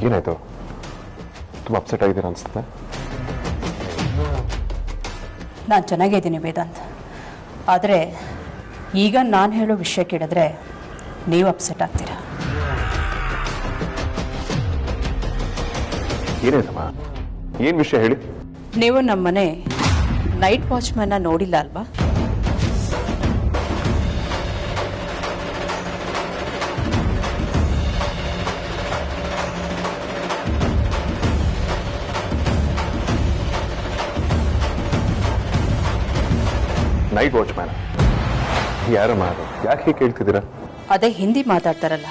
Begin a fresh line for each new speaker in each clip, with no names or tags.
ಏನಾಯ್ತು? ತುಂಬ ಅಪ್ಸೆಟ್ ಆಗಿದ್ದೀರಾ ಅನಿಸುತ್ತೆ.
ನಾನು ಚೆನ್ನಾಗಿದ್ದೀನಿ ವೇದಾಂತ್, ಆದರೆ ಈಗ ನಾನು ಹೇಳೋ ವಿಷಯ ಕೇಳಿದ್ರೆ ನೀವು ಅಪ್ಸೆಟ್ ಆಗ್ತೀರಾ.
ಏನಾಯ್ತಮ್ಮ? ಏನು ವಿಷಯ ಹೇಳಿ.
ನೀವು ನಮ್ಮನೆ ನೈಟ್ ವಾಚ್ಮನ್ನ ನೋಡಿಲ್ಲ ಅಲ್ವಾ?
ನೈಟ್ ವಾಚ್ಮ್ಯಾನ್ ಯಾರಮ್ಮ? ಅದು ಯಾಕೆ ಹೀಗೆ ಕೇಳ್ತಿದ್ದೀರಾ?
ಅದೇ ಹಿಂದಿ ಮಾತಾಡ್ತಾರಲ್ಲ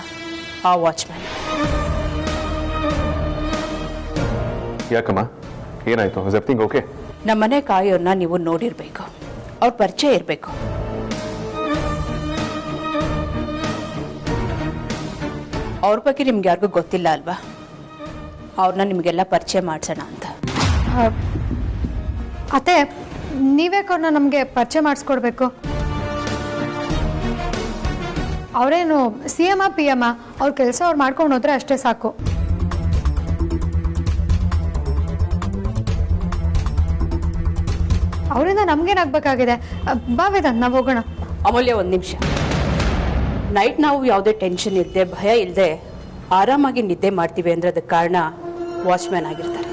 ಆ ವಾಚ್ಮ್ಯಾನ್.
ಯಾಕಮ್ಮ, ಏನಾಯ್ತು? Is everything okay?
ನಮ್ಮನೆ ಕಾಯೋರ್ನ ನೀವು ನೋಡಿರ್ಬೇಕು, ಅವ್ರ ಪರಿಚಯ ಇರಬೇಕು. ಅವ್ರ ಬಗ್ಗೆ ನಿಮ್ಗೆ ಯಾರಿಗೂ ಗೊತ್ತಿಲ್ಲ ಅಲ್ವಾ? ಅವ್ರನ್ನ ನಿಮಗೆಲ್ಲ ಪರಿಚಯ ಮಾಡಿಸೋಣ ಅಂತ.
ಅತ್ತೆ, ನೀವ್ಯಾಕೆ ಅವ್ರನ್ನ ನಮಗೆ ಪರಿಚಯ ಮಾಡಿಸ್ಕೊಡ್ಬೇಕು? ಅವರೇನು CM PM? ಅವ್ರ ಕೆಲಸ ಅವ್ರು ಮಾಡ್ಕೊಂಡು ಹೋದ್ರೆ ಅಷ್ಟೇ ಸಾಕು. ಅವರಿಂದ ನಮ್ಗೇನಾಗಬೇಕಾಗಿದೆ? ಬಾ ವೇದಾಂತ್, ನಾವು ಹೋಗೋಣ.
ಅಮೂಲ್ಯ, ಒಂದು ನಿಮಿಷ. ನೈಟ್ ನಾವು ಯಾವುದೇ ಟೆನ್ಷನ್ ಇಲ್ಲದೆ, ಭಯ ಇಲ್ಲದೆ ಆರಾಮಾಗಿ ನಿದ್ದೆ ಮಾಡ್ತೀವಿ ಅಂದರೆ ಅದಕ್ಕೆ ಕಾರಣ ವಾಚ್ಮ್ಯಾನ್ ಆಗಿರ್ತಾರೆ.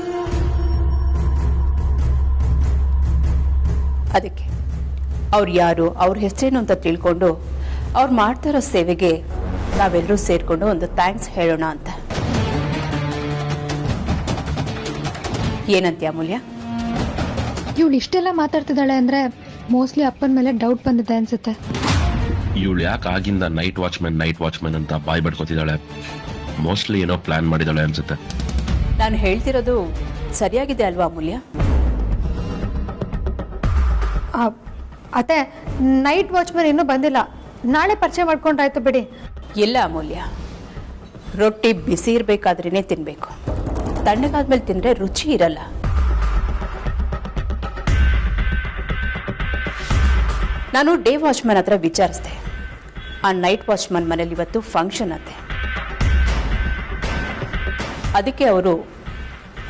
ಅದಕ್ಕೆ ಅವ್ರು ಯಾರು, ಅವ್ರ ಹೆಸರೇನು ಅಂತ ತಿಳ್ಕೊಂಡು ಅವ್ರು ಮಾಡ್ತಾ ಇರೋ ಸೇವೆಗೆ ನಾವೆಲ್ಲರೂ ಸೇರಿಕೊಂಡು ಒಂದು ಥ್ಯಾಂಕ್ಸ್ ಹೇಳೋಣ ಅಂತ. ಏನಂತೀಯ ಅಮೂಲ್ಯ?
ಇವಳು ಇಷ್ಟೆಲ್ಲ ಮಾತಾಡ್ತಿದ್ದಾಳೆ ಅಂದ್ರೆ ಮೋಸ್ಟ್ಲಿ ಅಪ್ಪನ ಮೇಲೆ ಡೌಟ್ ಬಂದಿದೆ ಅನ್ಸುತ್ತೆ.
ಇವಳು ಯಾಕೆ ಆಗಿಂದ ನೈಟ್ ವಾಚ್ಮನ್ ಅಂತ ಬಾಯ್ ಬಡ್ಕೋತಿದ್ದಾಳೆ? ಮೋಸ್ಟ್ಲಿ ಏನೋ ಪ್ಲಾನ್ ಮಾಡಿದಾಳೆ ಅನ್ಸುತ್ತೆ.
ನಾನು ಹೇಳ್ತಿರೋದು ಸರಿಯಾಗಿದೆ ಅಲ್ವಾ ಅಮೂಲ್ಯ?
ಅತ್ತೆ, ನೈಟ್ ವಾಚ್ಮನ್ ಇನ್ನೂ ಬಂದಿಲ್ಲ. ನಾಳೆ ಪರಿಚಯ ಮಾಡ್ಕೊಂಡ್ರಾಯ್ತು ಬಿಡಿ.
ಇಲ್ಲ ಅಮೂಲ್ಯ, ರೊಟ್ಟಿ ಬಿಸಿ ಇರಬೇಕಾದ್ರೇನೆ ತಿನ್ನಬೇಕು. ತಣ್ಣಗಾದ್ಮೇಲೆ ತಿಂದರೆ ರುಚಿ ಇರಲ್ಲ. ನಾನು ಡೇ ವಾಚ್ಮನ್ ಹತ್ರ ವಿಚಾರಿಸಿದೆ. ಆ ನೈಟ್ ವಾಚ್ಮನ್ ಮನೇಲಿ ಇವತ್ತು ಫಂಕ್ಷನ್ ಅಂತೆ. ಅದಕ್ಕೆ ಅವರು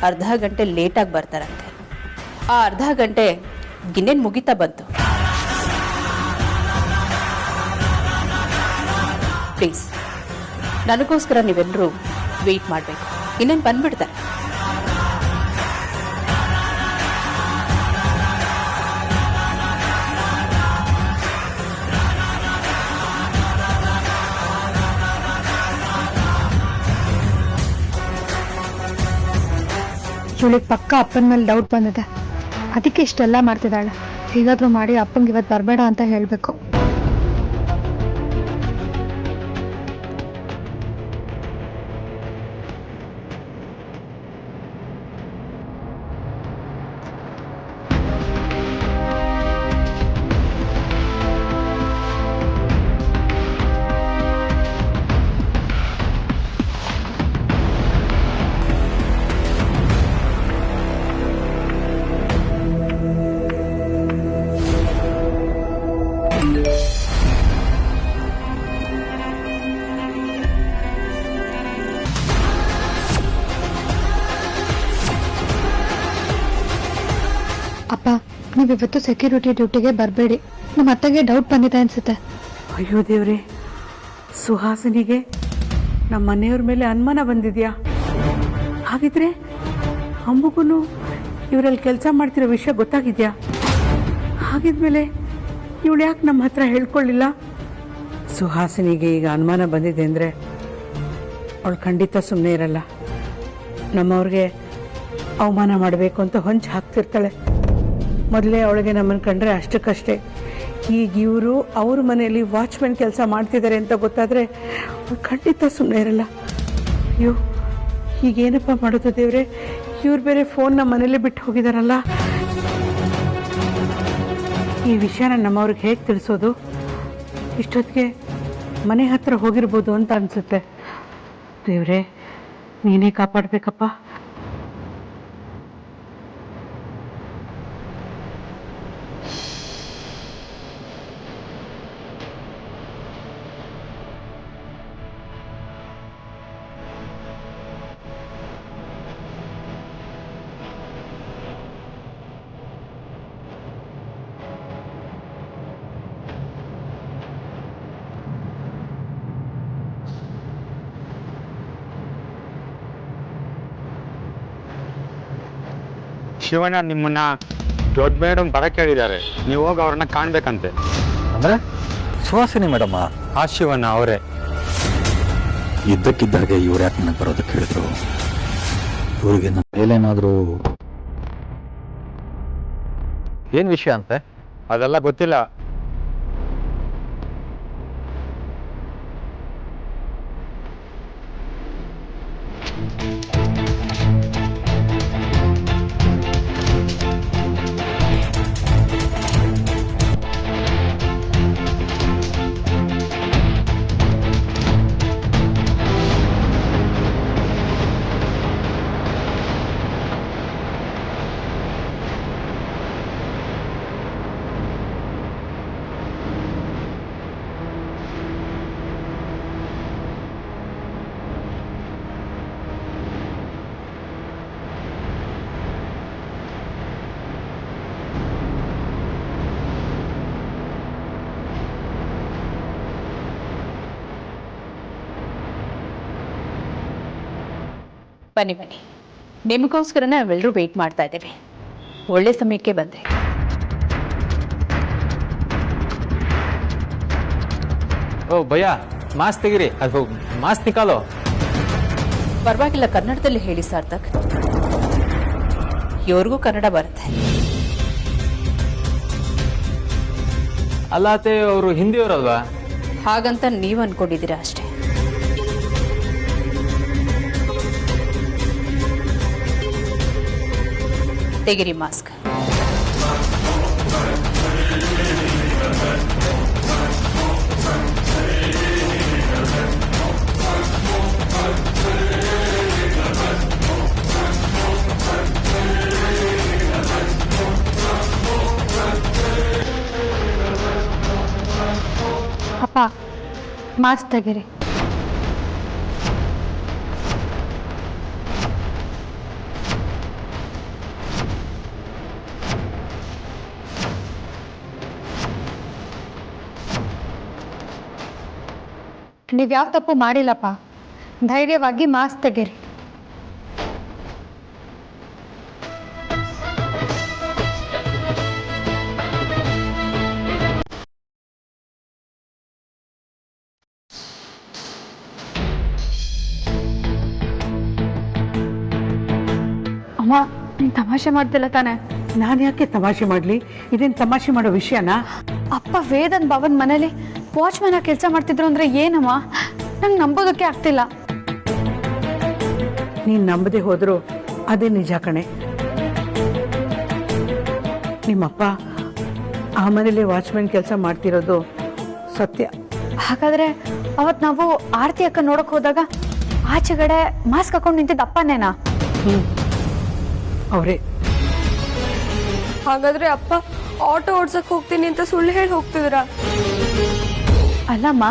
ಅರ್ಧ ಗಂಟೆ ಲೇಟಾಗಿ ಬರ್ತಾರಂತೆ. ಆ ಅರ್ಧ ಗಂಟೆ ಗಿನ್ನೇನು ಮುಗಿತಾ ಬಂತು. ಪ್ಲೀಸ್, ನನಗೋಸ್ಕರ ನೀವೆಲ್ಲರೂ ವೆಯ್ಟ್ ಮಾಡಬೇಕು. ಇನ್ನೇನು ಬಂದ್ಬಿಡ್ತಾರೆ.
ಇವಳಿಗೆ ಪಕ್ಕ ಅಪ್ಪನ ಮೇಲೆ ಡೌಟ್ ಬಂದಿದೆ. ಅದಕ್ಕೆ ಇಷ್ಟೆಲ್ಲ ಮಾಡ್ತಿದ್ದಾಳೆ. ಹೇಗಾದ್ರೂ ಮಾಡಿ ಅಪ್ಪಂಗೆ ಇವತ್ತು ಬರಬೇಡ ಅಂತ ಹೇಳಬೇಕು. ಅಪ್ಪ, ನೀವಿವತ್ತು ಸೆಕ್ಯೂರಿಟಿ ಡ್ಯೂಟಿಗೆ ಬರಬೇಡಿ. ನಮ್ಮ ಅತ್ತೆಗೆ ಡೌಟ್ ಬಂದಿದೆ ಅನ್ಸುತ್ತೆ.
ಅಯ್ಯೋ ದೇವ್ರೆ, ಸುಹಾಸಿನಿಗೆ ನಮ್ಮ ಮನೆಯವ್ರ ಮೇಲೆ ಅನುಮಾನ ಬಂದಿದ್ಯಾ? ಹಾಗಿದ್ರೆ ಅಮ್ಮಗೂ ಇವರಲ್ಲಿ ಕೆಲಸ ಮಾಡ್ತಿರೋ ವಿಷಯ ಗೊತ್ತಾಗಿದ್ಯಾ? ಹಾಗಿದ್ಮೇಲೆ ಇವಳು ಯಾಕೆ ನಮ್ಮ ಹತ್ರ ಹೇಳ್ಕೊಳ್ಳಿಲ್ಲ? ಸುಹಾಸಿನಿಗೆ ಈಗ ಅನುಮಾನ ಬಂದಿದೆ ಅಂದರೆ ಅವಳು ಖಂಡಿತ ಸುಮ್ಮನೆ ಇರಲ್ಲ. ನಮ್ಮವ್ರಿಗೆ ಅವಮಾನ ಮಾಡಬೇಕು ಅಂತ ಹೊಂಚು ಹಾಕ್ತಿರ್ತಾಳೆ. ಮೊದಲೇ ಅವಳಿಗೆ ನಮ್ಮನ್ನು ಕಂಡ್ರೆ ಅಷ್ಟಕ್ಕಷ್ಟೇ. ಈಗ ಇವರು ಅವ್ರ ಮನೆಯಲ್ಲಿ ವಾಚ್ಮೆನ್ ಕೆಲಸ ಮಾಡ್ತಿದ್ದಾರೆ ಅಂತ ಗೊತ್ತಾದರೆ ಅವಳು ಖಂಡಿತ ಸುಮ್ಮನೆ ಇರಲ್ಲ. ಅಯ್ಯೋ, ಈಗೇನಪ್ಪ ಮಾಡೋದು ದೇವ್ರೆ? ಇವ್ರು ಬೇರೆ ಫೋನ್ ನಮ್ಮ ಮನೇಲಿ ಬಿಟ್ಟು ಹೋಗಿದಾರಲ್ಲ. ಈ ವಿಷಯನ ನಮ್ಮವ್ರಿಗೆ ಹೇಗೆ ತಿಳಿಸೋದು? ಇಷ್ಟೊತ್ತಿಗೆ ಮನೆ ಹತ್ರ ಹೋಗಿರ್ಬೋದು ಅಂತ ಅನಿಸುತ್ತೆ. ದೇವ್ರೆ, ನೀನೇ ಕಾಪಾಡಬೇಕಪ್ಪ.
ಶಿವಣ್ಣ ನಿಮ್ಮನ್ನ ದೊಡ್ಡ ಮೇಡಮ್ ಬರಕ್ಕೆ ಹೇಳಿದ್ದಾರೆ, ನೀವು ಹೋಗಿ ಅವ್ರನ್ನ ಕಾಣ್ಬೇಕಂತೆ.
ಅಂದ್ರೆ ಸುಹಾಸಿನಿ ಮೇಡಮ್ಮ?
ಆ ಶಿವಣ್ಣ ಅವರೇ.
ಇದ್ದಕ್ಕಿದ್ದಾಗೆ ಇವ್ರು ಯಾಕೆ ನನಗೆ ಬರೋದಕ್ಕೆ ಹೇಳಿದ್ರು? ಇವ್ರಿಗೆ ನನ್ನ ಮೇಲೇನಾದರೂ ಏನು ವಿಷಯ ಅಂತೆ?
ಅದೆಲ್ಲ ಗೊತ್ತಿಲ್ಲ.
ಬನ್ನಿ ಬನ್ನಿ, ನಿಮಗೋಸ್ಕರ ನಾವೆಲ್ಲರೂ ವೆಯ್ಟ್ ಮಾಡ್ತಾ ಇದ್ದೇವೆ. ಒಳ್ಳೆ ಸಮಯಕ್ಕೆ ಬಂದೆ.
ಓ ಭಯ್ಯ, ಮಾಸ್ ತೆಗಿರಿ, ಅದು ಮಾಸ್ ನಿಕಾಲೋ.
ಪರವಾಗಿಲ್ಲ, ಕನ್ನಡದಲ್ಲಿ ಹೇಳಿ ಸಾರ್ಥಕ್. ಇವ್ರಿಗೂ ಕನ್ನಡ ಬರುತ್ತೆ.
ಅಲ್ಲಾತೆ ಅವರು ಹಿಂದಿಯವರಲ್ವಾ?
ಹಾಗಂತ ನೀವು ಅನ್ಕೊಂಡಿದ್ದೀರಾ ಅಷ್ಟೇ. ತೆಗಿರಿ ಮಾಸ್ಕ್.
ಅಪ್ಪ, ಮಾಸ್ಕ್ ತೆಗೀರಿ. ನೀವ್ಯಾವ ತಪ್ಪು ಮಾಡಿಲ್ಲಪ್ಪ. ಧೈರ್ಯವಾಗಿ ಮಾಸ್ಕ್ ತೆಗೀರಿ. ಅಮ್ಮ, ನೀನ್ ತಮಾಷೆ ಮಾಡ್ತಿಲ್ಲ ತಾನೆ?
ನಾನು ಯಾಕೆ ತಮಾಷೆ ಮಾಡಲಿ? ಇದೇನು ತಮಾಷೆ ಮಾಡೋ ವಿಷಯನಾ?
ಅಪ್ಪ ವೇದನ್ ಭವನ್ ಮನೇಲಿ ವಾಚ್ಮ್ಯಾನ್ ಕೆಲಸ ಮಾಡ್ತಿದ್ರು ಅಂದ್ರೆ ಏನಮ್ಮ? ನಂಗೆ ನಂಬೋದಕ್ಕೆ ಆಗ್ತಿಲ್ಲ.
ನೀನು ನಂಬದೆ ಹೋದ್ರು ಅದೇ ನಿಜ ಕಣೆ. ನಿಮ್ಮಪ್ಪ ಆ ಮನೇಲಿ ವಾಚ್ಮ್ಯಾನ್ ಕೆಲಸ ಮಾಡ್ತಿರೋದು ಸತ್ಯ.
ಹಾಗಾದ್ರೆ ಅವತ್ ನಾವು ಆರತಿ ಅಕ್ಕ ನೋಡಕ್ ಹೋದಾಗ ಆಚೆಗಡೆ ಮಾಸ್ಕ್ ಹಾಕೊಂಡು ನಿಂತಿದ್ದ ಅಪ್ಪನೇನಾ?
ಅವರೇ.
ಹಾಗಾದ್ರೆ ಅಪ್ಪ ಆಟೋ ಓಡ್ಸಕ್ ಹೋಗ್ತೀನಿ ಅಂತ ಸುಳ್ಳು ಹೇಳಿ ಹೋಗ್ತಿದ್ರ?
ಅಲ್ಲಮ್ಮ,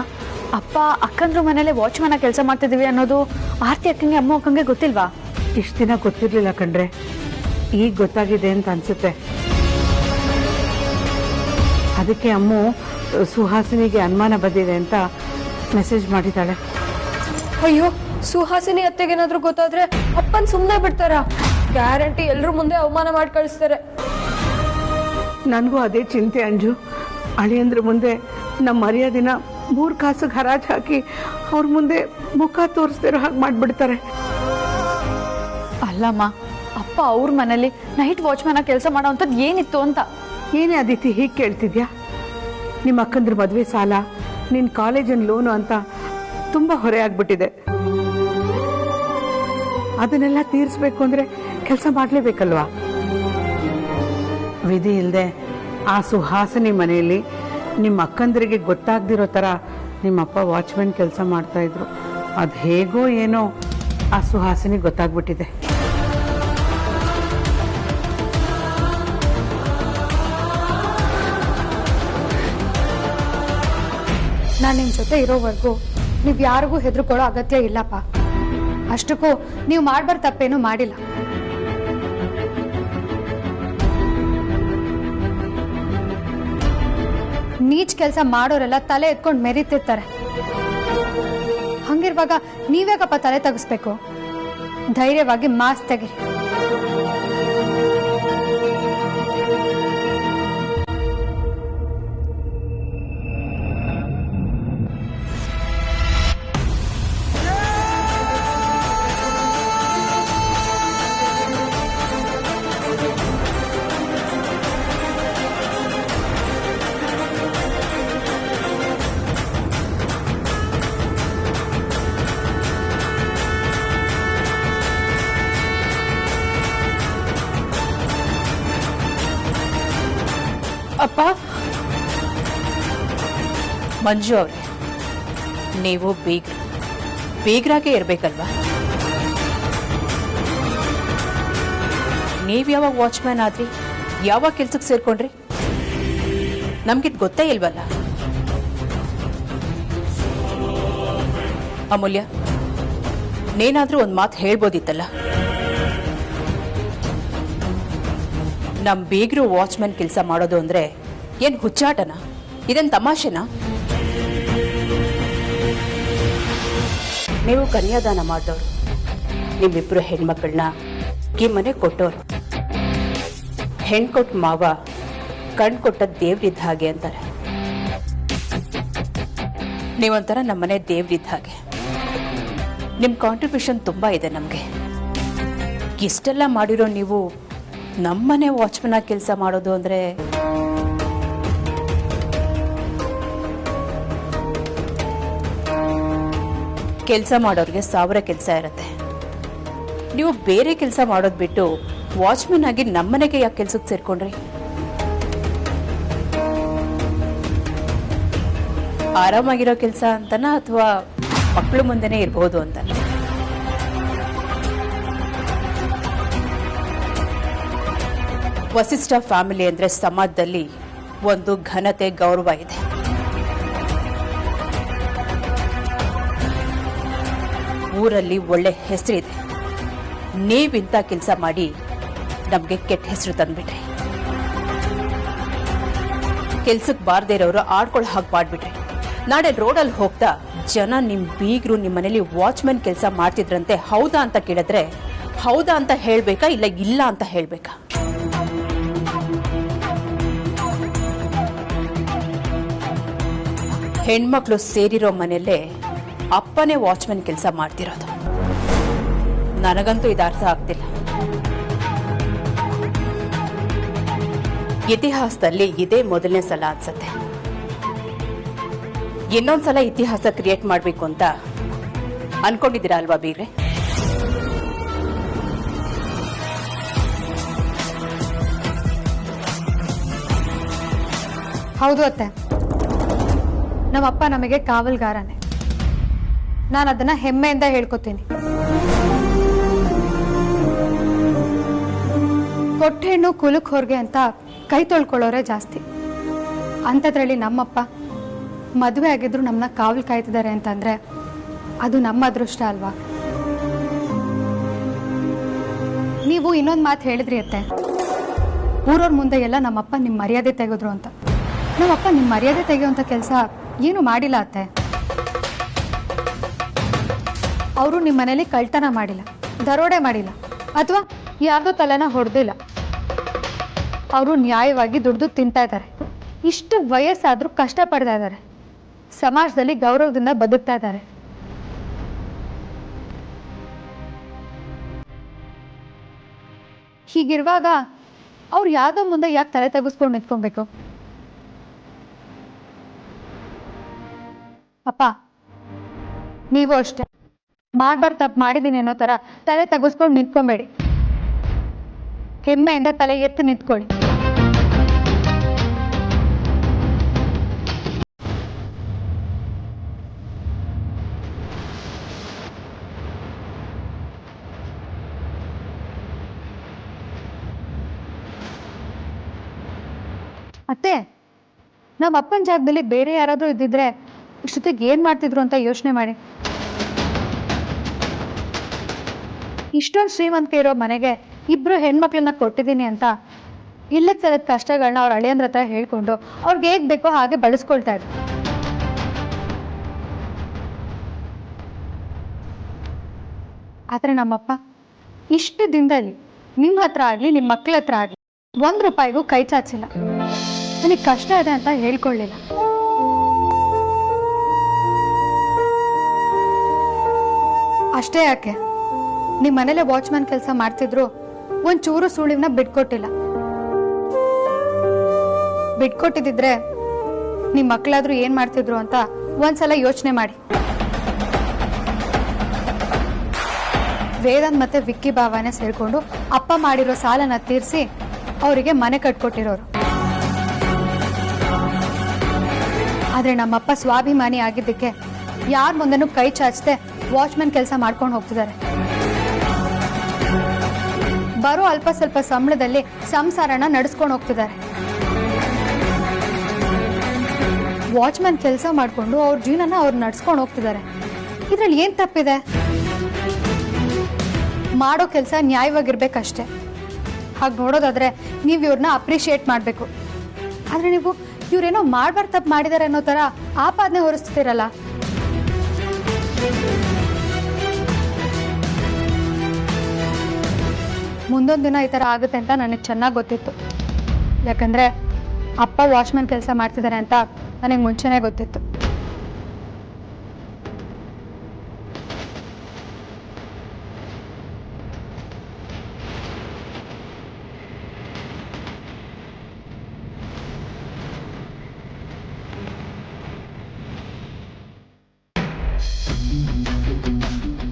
ಅಪ್ಪ ಅಕ್ಕಂದ್ರ ಮನೇಲೆ ವಾಚ್ಮ್ಯಾನ್ ಕೆಲಸ ಮಾಡ್ತಿದೀವಿ ಅನ್ನೋದು ಆರತಿ ಅಕ್ಕಂಗೆ ಅಮ್ಮ ಅಕ್ಕಂಗೆ ಗೊತ್ತಿಲ್ವಾ?
ಇಷ್ಟು ದಿನ ಗೊತ್ತಿರ್ಲಿಲ್ಲ ಕಣ್ರೆ, ಈಗ ಗೊತ್ತಾಗಿದೆ ಅಂತ ಅನ್ಸುತ್ತೆ. ಅದಕ್ಕೆ ಅಮ್ಮು ಸುಹಾಸಿನಿಗೆ ಅನುಮಾನ ಬಂದಿದೆ ಅಂತ ಮೆಸೇಜ್ ಮಾಡಿದ್ದಾಳೆ.
ಅಯ್ಯೋ, ಸುಹಾಸಿನಿ ಅತ್ತೆಗೇನಾದ್ರೂ ಗೊತ್ತಾದ್ರೆ ಅಪ್ಪನ್ ಸುಮ್ಮನೆ ಬಿಡ್ತಾರ? ಗ್ಯಾರಂಟಿ ಎಲ್ರ ಮುಂದೆ ಅವಮಾನ ಮಾಡಿ ಕಳಿಸ್ತಾರೆ.
ನನಗೂ ಅದೇ ಚಿಂತೆ ಅಂಜು. ಅಳಿಯಂದ್ರ ಮುಂದೆ ನಮ್ಮ ಮರ್ಯಾದಿನ 3 ಕಾಸಿಗೆ ಹರಾಜು ಹಾಕಿ ಅವ್ರ ಮುಂದೆ ಮುಖ ತೋರಿಸ್ದಿರೋ ಹಾಗೆ ಮಾಡ್ಬಿಡ್ತಾರೆ.
ಅಲ್ಲಮ್ಮ, ಅಪ್ಪ ಅವ್ರ ಮನೇಲಿ ನೈಟ್ ವಾಚ್ಮ್ಯಾನ್ ಕೆಲಸ ಮಾಡೋವಂಥದ್ದು ಏನಿತ್ತು ಅಂತ.
ಏನೇ ಅದಿತಿ ಹೀಗೆ ಕೇಳ್ತಿದ್ಯಾ? ನಿಮ್ಮ ಅಕ್ಕಂದ್ರ ಮದುವೆ ಸಾಲ, ನಿನ್ನ ಕಾಲೇಜಿನ ಲೋನು ಅಂತ ತುಂಬ ಹೊರೆ ಆಗ್ಬಿಟ್ಟಿದೆ. ಅದನ್ನೆಲ್ಲ ತೀರಿಸ್ಬೇಕು ಅಂದ್ರೆ ಕೆಲಸ ಮಾಡಲೇಬೇಕಲ್ವಾ? ವಿಧಿ ಇಲ್ಲದೆ ಆ ಸುಹಾಸಿನಿ ಮನೆಯಲ್ಲಿ ನಿಮ್ಮ ಅಕ್ಕಂದ್ರಿಗೆ ಗೊತ್ತಾಗ್ದಿರೋ ಥರ ನಿಮ್ಮಪ್ಪ ವಾಚ್ಮ್ಯಾನ್ ಕೆಲಸ ಮಾಡ್ತಾ ಇದ್ರು. ಅದು ಹೇಗೋ ಏನೋ ಆ ಸುಹಾಸಿನಿ ಗೊತ್ತಾಗ್ಬಿಟ್ಟಿದೆ.
ನಾನು ನಿಮ್ಮ ಜೊತೆ ಇರೋವರೆಗೂ ನೀವು ಯಾರಿಗೂ ಹೆದರ್ಕೊಳ್ಳೋ ಅಗತ್ಯ ಇಲ್ಲಪ್ಪ. ಅಷ್ಟಕ್ಕೂ ನೀವು ಮಾಡ್ಬಾರ ತಪ್ಪೇನೂ ಮಾಡಿಲ್ಲ. ನೀಚ್ ಕೆಲಸ ಮಾಡೋರೆಲ್ಲ ತಲೆ ಎತ್ಕೊಂಡು ಮೆರೀತಿರ್ತಾರೆ. ಹಂಗಿರುವಾಗ ನೀವ್ಯಾಕಪ್ಪ ತಲೆ ತಗ್ಸ್ಬೇಕು? ಧೈರ್ಯವಾಗಿ ಮಾಸ್ಕ್ ತೆಗೀರಿ.
ಅಪ್ಪ, ಮಂಜು ಅವ್ರೆ, ನೀವು ಬೀಗ್ರಾಗೆ ಇರ್ಬೇಕಲ್ವಾ? ನೀವ್ ಯಾವಾಗ ವಾಚ್ಮ್ಯಾನ್ ಆದ್ರಿ? ಯಾವಾಗ ಕೆಲ್ಸಕ್ಕೆ ಸೇರ್ಕೊಂಡ್ರಿ? ನಮ್ಗಿದ್ ಗೊತ್ತೇ ಇಲ್ವಲ್ಲ. ಅಮೂಲ್ಯ, ನೀನಾದ್ರೂ ಒಂದ್ ಮಾತು ಹೇಳ್ಬೋದಿತ್ತಲ್ಲ. ನಮ್ ಬೀಗ್ರು ವಾಚ್ಮ್ಯಾನ್ ಕೆಲಸ ಮಾಡೋದು ಅಂದ್ರೆ ಏನ್ ಹುಚ್ಚಾಟನ? ಇದೇನ್ ತಮಾಷೆನಾ? ನೀವು ಕನ್ಯಾದಾನ ಮಾಡಿದವರು, ನಿಮ್ಮಿಬ್ರು ಹೆಣ್ಮಕ್ಳನ್ನ ಈ ಮನೆ ಕೊಟ್ಟೋರು. ಹೆಣ್ ಕೊಟ್ಟ ಮಾವ ಕಣ್ ಕೊಟ್ಟ ದೇವ್ರಿದ್ದ ಹಾಗೆ ಅಂತಾರೆ. ನೀವೊಂಥರ ನಮ್ಮನೆ ದೇವ್ರಿದ್ದ ಹಾಗೆ. ನಿಮ್ ಕಾಂಟ್ರಿಬ್ಯೂಷನ್ ತುಂಬಾ ಇದೆ ನಮ್ಗೆ. ಇಷ್ಟೆಲ್ಲ ಮಾಡಿರೋ ನೀವು ನಮ್ಮನೆ ವಾಚ್ಮನ್ ಆಗಿ ಕೆಲಸ ಮಾಡೋದು ಅಂದ್ರೆ ಕೆಲಸ ಮಾಡೋರಿಗೆ 1000 ಕೆಲಸ ಇರುತ್ತೆ. ನೀವು ಬೇರೆ ಕೆಲಸ ಮಾಡೋದು ಬಿಟ್ಟು ವಾಚ್ಮನ್ ಆಗಿ ನಮ್ಮನೆಗೆ ಯಾಕೆ ಕೆಲ್ಸಕ್ಕೆ ಸೇರ್ಕೊಂಡ್ರಿ? ಆರಾಮಾಗಿರೋ ಕೆಲಸ ಅಂತನಾ ಅಥವಾ ಮಕ್ಕಳು ಮುಂದೆನೇ ಇರಬಹುದು ಅಂತ? ವಸಿಷ್ಠ ಫ್ಯಾಮಿಲಿ ಅಂದ್ರೆ ಸಮಾಜದಲ್ಲಿ ಒಂದು ಘನತೆ, ಗೌರವ ಇದೆ. ಊರಲ್ಲಿ ಒಳ್ಳೆ ಹೆಸರಿದೆ. ನೀವಿಂತ ಕೆಲಸ ಮಾಡಿ ನಮ್ಗೆ ಕೆಟ್ಟ ಹೆಸರು ತಂದ್ಬಿಟ್ರಿ. ಕೆಲ್ಸಕ್ಕೆ ಬಾರದೇ ಇರೋರು ಆಡ್ಕೊಳ್ಳೋ ಹಾಗೆ ಮಾಡ್ಬಿಟ್ರಿ. ನಾಳೆ ರೋಡಲ್ಲಿ ಹೋಗ್ತಾ ಜನ ನಿಮ್ ಬೀಗ್ರು ನಿಮ್ಮ ಮನೇಲಿ ವಾಚ್ಮನ್ ಕೆಲಸ ಮಾಡ್ತಿದ್ರಂತೆ, ಹೌದಾ ಅಂತ ಕೇಳಿದ್ರೆ ಹೌದಾ ಅಂತ ಹೇಳ್ಬೇಕಾ ಇಲ್ಲ ಇಲ್ಲ ಅಂತ ಹೇಳ್ಬೇಕಾ? ಹೆಣ್ಮಕ್ಳು ಸೇರಿರೋ ಮನೆಯಲ್ಲೇ ಅಪ್ಪನೇ ವಾಚ್ಮನ್ ಕೆಲಸ ಮಾಡ್ತಿರೋದು. ನನಗಂತೂ ಇದು ಅರ್ಥ ಆಗ್ತಿಲ್ಲ. ಇತಿಹಾಸದಲ್ಲಿ ಇದೇ ಮೊದಲನೇ ಸಲ ಅನ್ಸತ್ತೆ. ಇನ್ನೊಂದ್ಸಲ ಇತಿಹಾಸ ಕ್ರಿಯೇಟ್ ಮಾಡ್ಬೇಕು ಅಂತ ಅನ್ಕೊಂಡಿದ್ದೀರಾ ಅಲ್ವಾ ಬೀಗ್ರೆ?
ಹೌದು ಅತ್ತೆ, ನಮ್ಮಪ್ಪ ನಮಗೆ ಕಾವಲ್ಗಾರನೇ. ನಾನು ಅದನ್ನ ಹೆಮ್ಮೆಯಿಂದ ಹೇಳ್ಕೊತೀನಿ. ಕೊಟ್ಟ ಹೆಣ್ಣು ಕುಲಕ್ ಹೊರಗೆ ಅಂತ ಕೈ ತೊಳ್ಕೊಳ್ಳೋರೆ ಜಾಸ್ತಿ. ಅಂಥದ್ರಲ್ಲಿ ನಮ್ಮಪ್ಪ ಮದುವೆ ಆಗಿದ್ರು ನಮ್ಮನ್ನ ಕಾವಲು ಕಾಯ್ತಿದ್ದಾರೆ ಅಂತಂದ್ರೆ ಅದು ನಮ್ಮ ಅದೃಷ್ಟ ಅಲ್ವಾ? ನೀವು ಇನ್ನೊಂದು ಮಾತು ಹೇಳಿದ್ರಿ ಅತ್ತೆ, ಊರವ್ರ ಮುಂದೆ ಎಲ್ಲ ನಮ್ಮಪ್ಪ ನಿಮ್ಮ ಮರ್ಯಾದೆ ತೆಗೆದ್ರು ಅಂತ. ನಮ್ಮಪ್ಪ ನಿಮ್ಮ ಮರ್ಯಾದೆ ತೆಗೆಯುವಂಥ ಕೆಲಸ ಏನು ಮಾಡಿಲ್ಲ ಅತ್ತೆ. ಅವರು ನಿಮ್ಮ ಮನೇಲಿ ಕಳ್ತನ ಮಾಡಿಲ್ಲ, ದರೋಡೆ ಮಾಡಿಲ್ಲ, ಅಥವಾ ಯಾರ್ದೋ ತಲೆನ ಹೊಡೆದಿಲ್ಲ. ಅವರು ನ್ಯಾಯವಾಗಿ ದುಡ್ದು ತಿಂತಾ ಇದ್ದಾರೆ. ಇಷ್ಟು ವಯಸ್ಸಾದ್ರೂ ಕಷ್ಟಪಡ್ತಾ ಇದ್ದಾರೆ. ಸಮಾಜದಲ್ಲಿ ಗೌರವದಿಂದ ಬದುಕ್ತಾ ಇದ್ದಾರೆ. ಹೀಗಿರುವಾಗ ಅವ್ರು ಯಾವ್ದೋ ಮುಂದೆ ಯಾಕೆ ತಲೆ ತೆಗೆಸ್ಕೊಂಡು ನಿಂತ್ಕೊಬೇಕು? ಅಪ್ಪ, ನೀವು ಅಷ್ಟೇ ಮಾಡ್ಬಾರ್ದು ತಪ್ಪು ಮಾಡಿದ್ದೀನಿ ಅನ್ನೋ ಥರ ತಲೆ ತೆಗೆಸ್ಕೊಂಡು ನಿಂತ್ಕೊಬೇಡಿ. ಹೆಮ್ಮೆಯಿಂದ ತಲೆ ಎತ್ತು ನಿಂತ್ಕೊಳ್ಳಿ. ಅತ್ತೆ, ನಮ್ಮ ಅಪ್ಪನ ಜಾಗದಲ್ಲಿ ಬೇರೆ ಯಾರಾದರೂ ಇದ್ದಿದ್ರೆ ಇಷ್ಟೊತ್ತಿಗೆ ಏನು ಮಾಡ್ತಿದ್ರು ಅಂತ ಯೋಚನೆ ಮಾಡಿ. ಇಷ್ಟೊಂದು ಶ್ರೀಮಂತಿಕೆ ಇರೋ ಮನೆಗೆ 2 ಹೆಣ್ಮಕ್ಳನ್ನ ಕೊಟ್ಟಿದ್ದೀನಿ ಅಂತ ಇಲ್ಲದ ಸಲದ ಕಷ್ಟಗಳನ್ನ ಅವ್ರ ಅಳಿಯಂದ್ರ ಹತ್ರ ಹೇಳ್ಕೊಂಡು ಅವ್ರಿಗೆ ಹೇಗೆ ಬೇಕೋ ಹಾಗೆ ಬಳಸ್ಕೊಳ್ತಾ ಇದ್ರು. ಆದರೆ ನಮ್ಮಪ್ಪ ಇಷ್ಟು ದಿನದಲ್ಲಿ ನಿಮ್ಮ ಹತ್ರ ಆಗಲಿ ನಿಮ್ಮ ಮಕ್ಕಳ ಹತ್ರ ಆಗಲಿ 1 ರೂಪಾಯಿಗೂ ಕೈ ಚಾಚಿಲ್ಲ. ನನಗೆ ಕಷ್ಟ ಇದೆ ಅಂತ ಹೇಳ್ಕೊಳ್ಳಿಲ್ಲ. ಅಷ್ಟೇ ಯಾಕೆ, ನಿಮ್ಮ ಮನೇಲೆ ವಾಚ್ಮ್ಯಾನ್ ಕೆಲಸ ಮಾಡ್ತಿದ್ರು, ಒಂಚೂರು ಸುಳಿವನ್ನ ಬಿಟ್ಕೊಟ್ಟಿಲ್ಲ. ಬಿಟ್ಕೊಟ್ಟಿದ್ರೆ ನಿಮ್ಮ ಮಕ್ಕಳಾದ್ರೂ ಏನ್ ಮಾಡ್ತಿದ್ರು ಅಂತ ಒಂದ್ಸಲ ಯೋಚನೆ ಮಾಡಿ. ವೇದಾಂತ್ ಮತ್ತೆ ವಿಕ್ಕಿ ಭಾವನೆ ಸೇರ್ಕೊಂಡು ಅಪ್ಪ ಮಾಡಿರೋ ಸಾಲನ ತೀರಿಸಿ ಅವರಿಗೆ ಮನೆ ಕಟ್ಕೊಟ್ಟಿರೋರು. ಆದರೆ ನಮ್ಮಪ್ಪ ಸ್ವಾಭಿಮಾನಿ ಆಗಿದ್ದಕ್ಕೆ ಯಾರ ಮುಂದೆನೂ ಕೈ ಚಾಚದೆ ವಾಚ್ಮನ್ ಕೆಲಸ ಮಾಡ್ಕೊಂಡು ಹೋಗ್ತಿದ್ದಾರೆ. ಬರೋ ಅಲ್ಪ ಸ್ವಲ್ಪ ಸಂಬಳದಲ್ಲಿ ಸಂಸಾರನ ನಡೆಸ್ಕೊಂಡು ಹೋಗ್ತಿದ್ದಾರೆ. ವಾಚ್ಮನ್ ಕೆಲಸ ಮಾಡಿಕೊಂಡು ಅವ್ರ ಜೀವನನ ಅವ್ರು ನಡ್ಸ್ಕೊಂಡು ಹೋಗ್ತಿದ್ದಾರೆ. ಇದ್ರಲ್ಲಿ ಏನ್ ತಪ್ಪಿದೆ? ಮಾಡೋ ಕೆಲಸ ನ್ಯಾಯವಾಗಿರ್ಬೇಕಷ್ಟೆ. ಹಾಗೆ ನೋಡೋದಾದ್ರೆ ನೀವು ಇವ್ರನ್ನ ಅಪ್ರಿಷಿಯೇಟ್ ಮಾಡಬೇಕು. ಆದ್ರೆ ನೀವು ಇವ್ರೇನೋ ಮಾಡ್ಬಾರ್ದು ತಪ್ಪು ಮಾಡಿದ್ದಾರೆ ಅನ್ನೋ ತರ ಆಪಾದನೆ ಹೊರಿಸ್ತಿರಲ್ಲ. ಮುಂದೊಂದು ದಿನ ಈ ಥರ ಆಗುತ್ತೆ ಅಂತ ನನಗೆ ಚೆನ್ನಾಗಿ ಗೊತ್ತಿತ್ತು. ಯಾಕಂದರೆ ಅಪ್ಪ ವಾಚ್ಮನ್ ಕೆಲಸ ಮಾಡ್ತಿದ್ದಾರೆ ಅಂತ ನನಗೆ ಮುಂಚೆನೇ ಗೊತ್ತಿತ್ತು.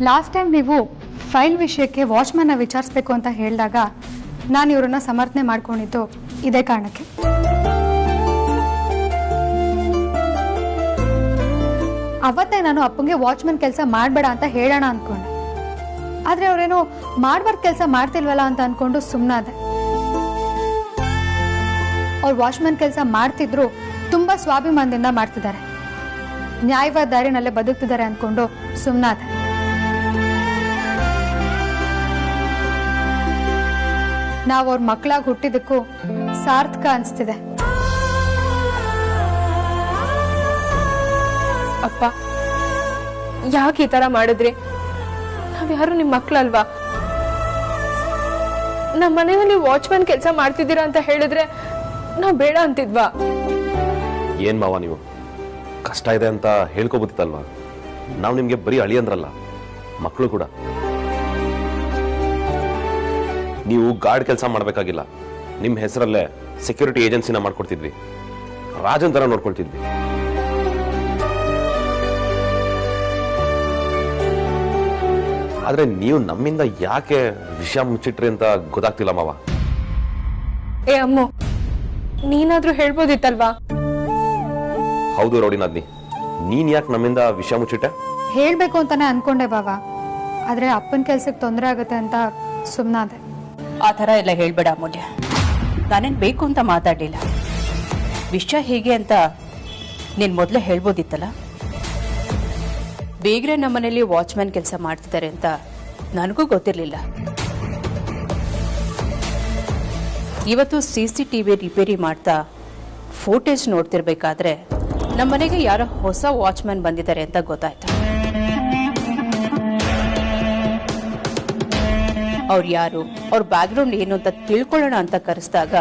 ಲಾಸ್ಟ್ ಟೈಮ್ ನೀವು ಫೈಲ್ ವಿಷಯಕ್ಕೆ ವಾಚ್ಮನ್ನ ವಿಚಾರಿಸ್ಬೇಕು ಅಂತ ಹೇಳಿದಾಗ ನಾನು ಇವ್ರನ್ನ ಸಮರ್ಥನೆ ಮಾಡ್ಕೊಂಡಿದ್ದು ಇದೇ ಕಾರಣಕ್ಕೆ. ಅವತ್ತೇ ನಾನು ಅಪ್ಪಂಗೆ ವಾಚ್ಮನ್ ಕೆಲಸ ಮಾಡಬೇಡ ಅಂತ ಹೇಳೋಣ ಅಂದ್ಕೊಂಡೆ. ಆದರೆ ಅವರೇನೋ ಮಾಡಬಾರ್ದು ಕೆಲಸ ಮಾಡ್ತಿಲ್ವಲ್ಲ ಅಂತ ಅಂದ್ಕೊಂಡು ಸುಮ್ಮನಾದೆ. ಅವ್ರು ವಾಚ್ಮನ್ ಕೆಲಸ ಮಾಡ್ತಿದ್ರು ತುಂಬ ಸ್ವಾಭಿಮಾನದಿಂದ ಮಾಡ್ತಿದ್ದಾರೆ, ನ್ಯಾಯವಾದ ದಾರಿನಲ್ಲೇ ಬದುಕ್ತಿದ್ದಾರೆ ಅಂದ್ಕೊಂಡು ಸುಮ್ಮನಾದೆ. ನಾವು ಅವ್ರ ಮಕ್ಕಳಾಗಿ ಹುಟ್ಟಿದಕ್ಕೂ ಸಾರ್ಥಕ ಅನಿಸ್ತಿದೆ.
ಅಪ್ಪ ಯಾಕೆ ಈ ತರ ಮಾಡಿದ್ರಿ? ನಾವ್ಯಾರು ನಿಮ್ಮ ಮಕ್ಕಳಲ್ವಾ? ನಮ್ಮ ಮನೆಯಲ್ಲಿ ವಾಚ್ಮನ್ ಕೆಲಸ ಮಾಡ್ತಿದ್ದೀರಾ ಅಂತ ಹೇಳಿದ್ರೆ ನಾವು ಬೇಡ ಅಂತಿದ್ವಾ?
ಏನ್ ಮಾವ ನೀವು ಕಷ್ಟ ಇದೆ ಅಂತ ಹೇಳ್ಕೊಬೋದಿತ್ತಲ್ವಾ? ನಾವು ನಿಮ್ಗೆ ಬರೀ ಅಳಿ ಅಂದ್ರಲ್ಲ, ಮಕ್ಕಳು ಕೂಡ. ನೀವು ಗಾರ್ಡ್ ಕೆಲಸ ಮಾಡಬೇಕಾಗಿಲ್ಲ, ನಿಮ್ಮ ಹೆಸರಲ್ಲೇ ಸೆಕ್ಯೂರಿಟಿ ಏಜೆನ್ಸಿನ ಮಾಡ್ಕೊಡ್ತಿದ್ವಿ, ರಾಜನ್ ತರ ನೋಡ್ಕೊಳ್ತಿದ್ವಿ. ಆದ್ರೆ ನೀವು ನಮ್ಮಿಂದ ಯಾಕೆ ವಿಷಯ ಮುಚ್ಚಿಟ್ರಿ ಅಂತ ಗೊತ್ತಾಗ್ತಿಲ್ಲ ಮಾವ.
ಏ ಅಮ್ಮು, ನೀನಾದ್ರೂ ಹೇಳ್ಬೋದಿತ್ತಲ್ವಾ?
ಹೌದು ರೌಡಿನಾದ್ನಿ, ನೀನ್ ಯಾಕೆ ನಮ್ಮಿಂದ ವಿಷಯ ಮುಚ್ಚಿಟ್ಟೆ?
ಹೇಳ್ಬೇಕು ಅಂತಾನೆ ಅನ್ಕೊಂಡೆ ಬಾಬಾ, ಆದ್ರೆ ಅಪ್ಪನ ಕೆಲ್ಸಕ್ಕೆ ತೊಂದರೆ ಆಗುತ್ತೆ ಅಂತ ಸುಮ್ಮನಾದೆ.
ಆ ಥರ ಎಲ್ಲ ಹೇಳ್ಬೇಡ ಅಮೂಲ್ಯ. ನಾನೇನು ಬೇಕು ಅಂತ ಮಾತಾಡಲಿಲ್ಲ. ವಿಷಯ ಹೇಗೆ ಅಂತ ನೀನು ಮೊದಲೇ ಹೇಳ್ಬೋದಿತ್ತಲ್ಲ. ಬೇಗ್ರೆ ನಮ್ಮನೇಲಿ ವಾಚ್ಮ್ಯಾನ್ ಕೆಲಸ ಮಾಡ್ತಿದ್ದಾರೆ ಅಂತ ನನಗೂ ಗೊತ್ತಿರಲಿಲ್ಲ. ಇವತ್ತು CCTV ರಿಪೇರಿ ಮಾಡ್ತಾ ಫೋಟೇಜ್ ನೋಡ್ತಿರ್ಬೇಕಾದ್ರೆ ನಮ್ಮನೆಗೆ ಯಾರೋ ಹೊಸ ವಾಚ್ಮ್ಯಾನ್ ಬಂದಿದ್ದಾರೆ ಅಂತ ಗೊತ್ತಾಯ್ತು. ಅವ್ರು ಯಾರು, ಅವ್ರ ಬ್ಯಾಕ್ಗ್ರೌಂಡ್ ಏನು ಅಂತ ತಿಳ್ಕೊಳ್ಳೋಣ ಅಂತ ಕರೆಸಿದಾಗ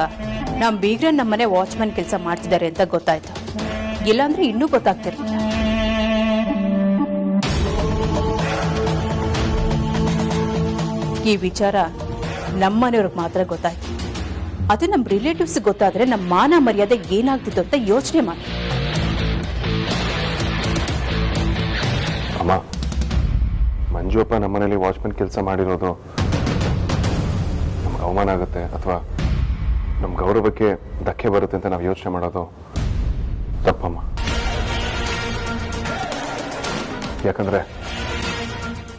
ನಮ್ಮ ಬೀಗ್ರೆ ನಮ್ಮನೆ ವಾಚ್ಮ್ಯಾನ್ ಕೆಲಸ ಮಾಡ್ತಿದ್ದಾರೆ ಅಂತ ಗೊತ್ತಾಯ್ತು. ಇಲ್ಲಾಂದ್ರೆ ಇನ್ನೂ ಗೊತ್ತಾಗ್ತಿರ್ಲಿಲ್ಲ. ಈ ವಿಚಾರ ನಮ್ಮನೆಯವ್ರಿಗೆ ಮಾತ್ರ ಗೊತ್ತಾಯ್ತು. ಅದು ನಮ್ಮ ರಿಲೇಟಿವ್ಸ್ ಗೊತ್ತಾದ್ರೆ ನಮ್ಮ ಮಾನ ಮರ್ಯಾದೆ ಏನಾಗ್ತಿತ್ತು ಅಂತ ಯೋಚನೆ ಮಾಡಿ.
ಅಮ್ಮ, ಮಂಜು ಅಪ್ಪ ನಮ್ಮನೇಲಿ ವಾಚ್ಮನ್ ಕೆಲಸ ಮಾಡಿರೋದು ನಮ್ಗೆ ಅವಮಾನ ಆಗುತ್ತೆ ಅಥವಾ ನಮ್ಮ ಗೌರವಕ್ಕೆ ಧಕ್ಕೆ ಬರುತ್ತೆ ಅಂತ ನಾವು ಯೋಚನೆ ಮಾಡೋದು ತಪ್ಪಮ್ಮ. ಯಾಕಂದ್ರೆ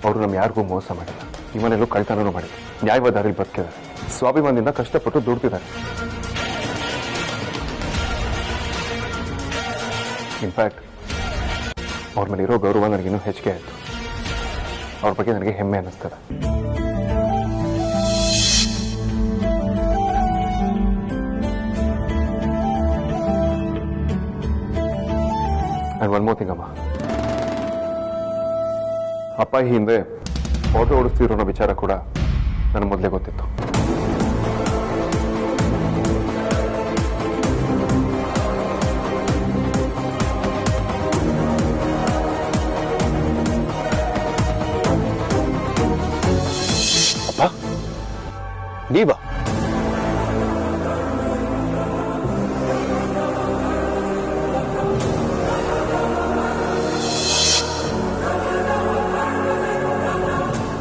ಅವರು ನಮ್ಮ ಯಾರಿಗೂ ಮೋಸ ಮಾಡಿಲ್ಲ, ಈ ಮನೆಯಲ್ಲೂ ಕಳ್ತನೂ ಮಾಡಿಲ್ಲ, ನ್ಯಾಯವಾದ ದಾರಿಲಿ ಬದುಕಿದ್ದಾರೆ, ಸ್ವಾಭಿಮಾನದಿಂದ ಕಷ್ಟಪಟ್ಟು ದುಡ್ತಿದ್ದಾರೆ. ಇನ್ಫ್ಯಾಕ್ಟ್ ಅವ್ರ ಮೇಲೆ ಇರೋ ಗೌರವ ನನಗಿನ್ನೂ ಹೆಚ್ಚಿಗೆ ಆಯಿತು. ಅವ್ರ ಬಗ್ಗೆ ನನಗೆ ಹೆಮ್ಮೆ ಅನ್ನಿಸ್ತದೆ. ಅಂಡ್ ಒನ್ ಮೋರ್ ಥಿಂಗ್ ಅಮ್ಮ, ಅಪ್ಪ ಈ ಹಿಂದೆ ಆಟೋ ಓಡಿಸ್ತಿರೋ ವಿಚಾರ ಕೂಡ ನನಗೆ ಮೊದಲೇ ಗೊತ್ತಿತ್ತು.
ಅಪ್ಪ ನೀವಾ?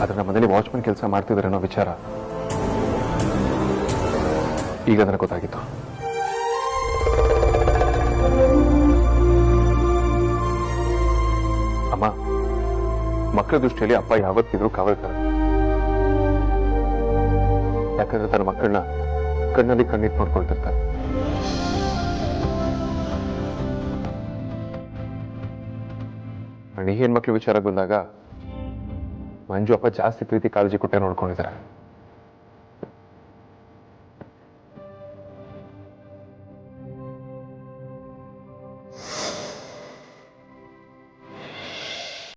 ಆದ್ರೆ ನಮ್ಮ ಮನೇಲಿ ವಾಚ್ಮನ್ ಕೆಲಸ ಮಾಡ್ತಿದ್ದಾರೆ ಅನ್ನೋ ವಿಚಾರ ಈಗ ನನಗೆ ಗೊತ್ತಾಗಿತ್ತು. ಅಮ್ಮ, ಮಕ್ಕಳ ದೃಷ್ಟಿಯಲ್ಲಿ ಅಪ್ಪ ಯಾವತ್ತಿದ್ರು ಕಾವಲ್ಕರ. ಯಾಕಂದ್ರೆ ತನ್ನ ಮಕ್ಕಳನ್ನ ಕಣ್ಣಲ್ಲಿ ಕಣ್ಣಿಟ್ಟು ನೋಡ್ಕೊಳ್ತಿರ್ತಾರೆ. ಈ ಹೆಣ್ಮಕ್ಳ ವಿಚಾರ ಬಂದಾಗ ಮಂಜು ಅಪ್ಪ ಜಾಸ್ತಿ ಪ್ರೀತಿ ಕಾಳಜಿ ಕೊಟ್ಟೆ ನೋಡ್ಕೊಂಡಿದ್ದಾರೆ.